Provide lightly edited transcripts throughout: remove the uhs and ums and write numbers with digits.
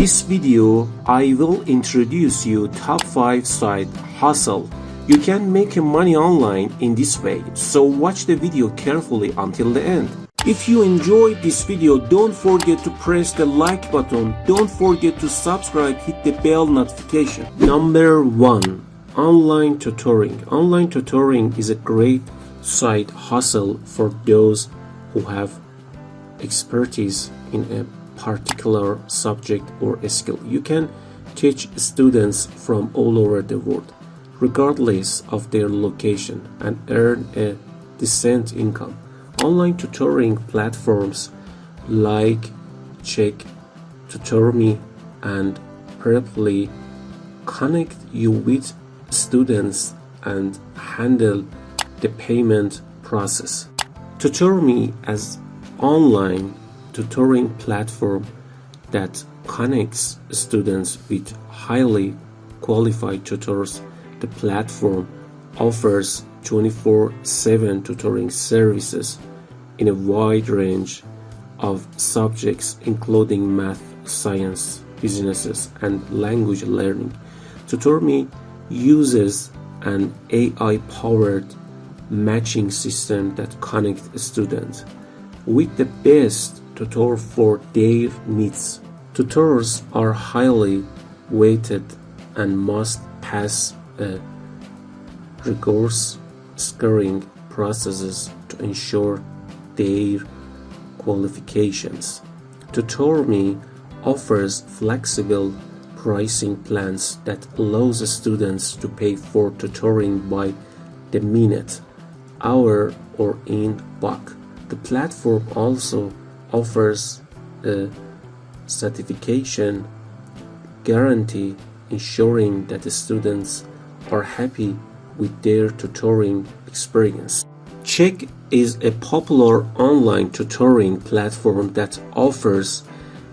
this video, I will introduce you top 5 side hustle. You can make money online in this way, so watch the video carefully until the end. If you enjoyed this video, don't forget to press the like button. Don't forget to subscribe, hit the bell notification. Number 1. Online tutoring. Online tutoring is a great side hustle for those who have expertise in a particular subject or a skill. You can teach students from all over the world, regardless of their location, and earn a decent income. Online tutoring platforms like Check, TutorMe, and Preply connect you with students and handle the payment process. TutorMe as online tutoring platform that connects students with highly qualified tutors. The platform offers 24/7 tutoring services in a wide range of subjects including math, science, businesses, and language learning. TutorMe uses an AI-powered matching system that connects students with the best tutor for their needs. Tutors are highly weighted and must pass a rigorous scoring processes to ensure their qualifications. TutorMe offers flexible pricing plans that allows students to pay for tutoring by the minute, hour, or in bulk. The platform also offers a certification guarantee, ensuring that the students are happy with their tutoring experience. Check is a popular online tutoring platform that offers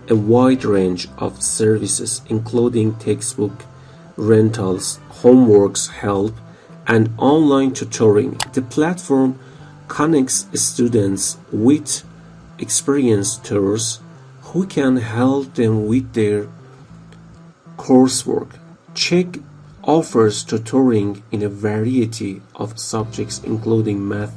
a wide range of services including textbook rentals, homeworks help, and online tutoring. The platform connects students with experienced tutors who can help them with their coursework. Check offers tutoring in a variety of subjects including math,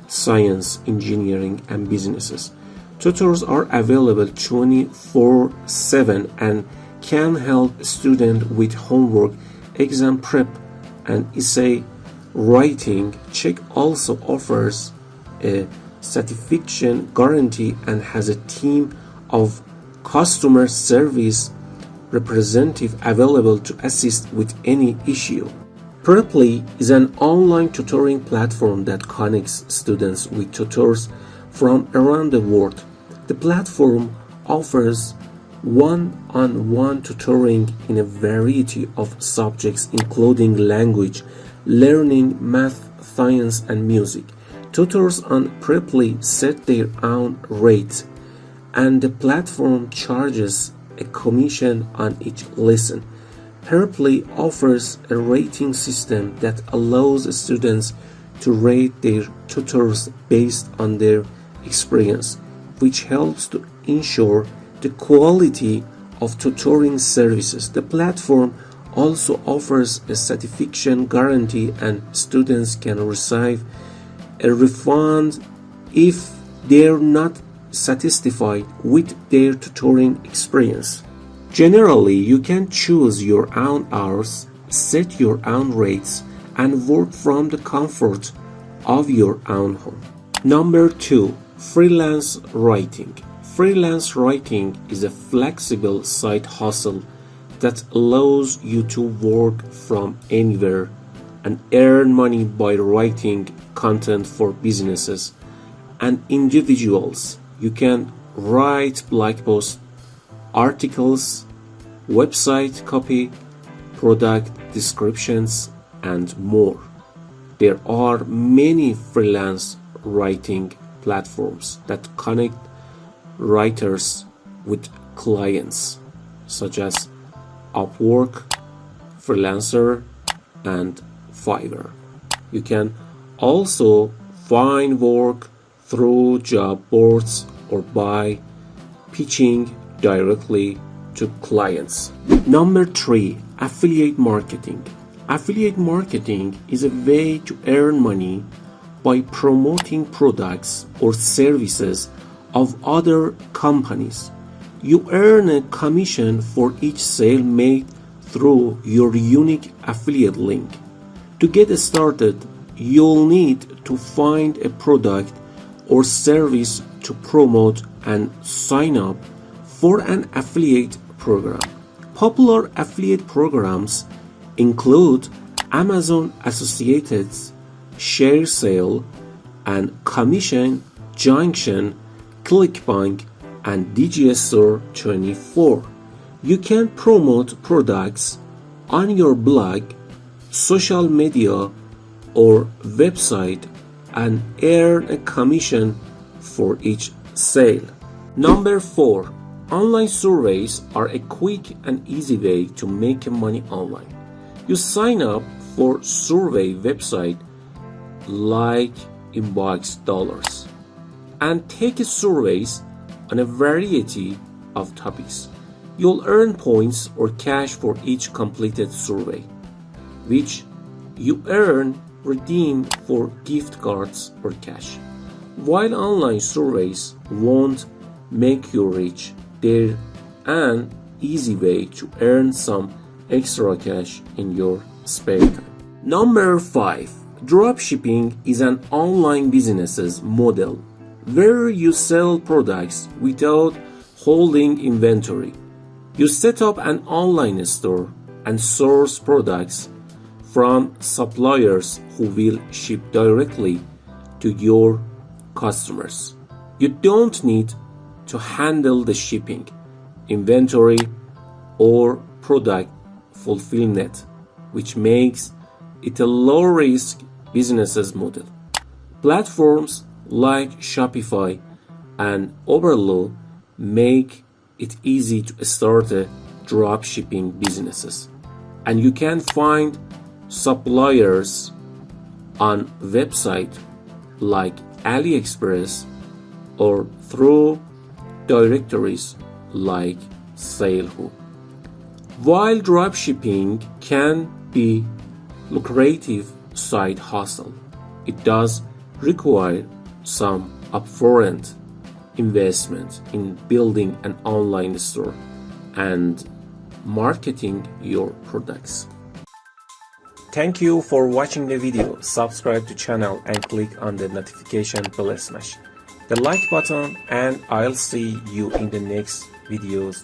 science, engineering, and businesses. Tutors are available 24/7 and can help students with homework, exam prep, and essay writing. Check also offers a certification guarantee and has a team of customer service representative available to assist with any issue. Preply is an online tutoring platform that connects students with tutors from around the world. The platform offers one-on-one tutoring in a variety of subjects including language learning, math, science, and music. Tutors on Preply set their own rates, and the platform charges a commission on each lesson. Preply offers a rating system that allows students to rate their tutors based on their experience, which helps to ensure the quality of tutoring services. The platform also offers a certification guarantee, and students can receive a refund if they're not satisfied with their tutoring experience. Generally, you can choose your own hours, set your own rates, and work from the comfort of your own home. Number 2. Freelance writing. Freelance writing is a flexible side hustle that allows you to work from anywhere and earn money by writing content for businesses and individuals. You can write blog posts, articles, website copy, product descriptions, and more. There are many freelance writing platforms that connect writers with clients, such as Upwork, Freelancer, and Fiverr. You can also find work through job boards or by pitching directly to clients. Number 3, affiliate marketing. Affiliate marketing is a way to earn money by promoting products or services of other companies. You earn a commission for each sale made through your unique affiliate link. To get started, you'll need to find a product or service to promote and sign up for an affiliate program. Popular affiliate programs include Amazon Associated's Share Sale and Commission Junction, ClickBank, and DGSR24. You can promote products on your blog, social media, or website and earn a commission for each sale. Number 4, online surveys are a quick and easy way to make money online. You sign up for survey website like Inbox Dollars and take surveys on a variety of topics. You'll earn points or cash for each completed survey, which you redeem for gift cards or cash. While online surveys won't make you rich, they're an easy way to earn some extra cash in your spare time. Number 5, dropshipping is an online business model where you sell products without holding inventory. You set up an online store and source products from suppliers who will ship directly to your customers. You don't need to handle the shipping, inventory, or product fulfillment, which makes it a low-risk business model. Platforms like Shopify and Overload make it easy to start a dropshipping businesses, and you can find suppliers on websites like AliExpress or through directories like SaleHoo. While dropshipping can be lucrative side hustle, it does require some upfront investment in building an online store and marketing your products. Thank you for watching the video. Subscribe to channel and click on the notification bell smash the like button, and I'll see you in the next videos.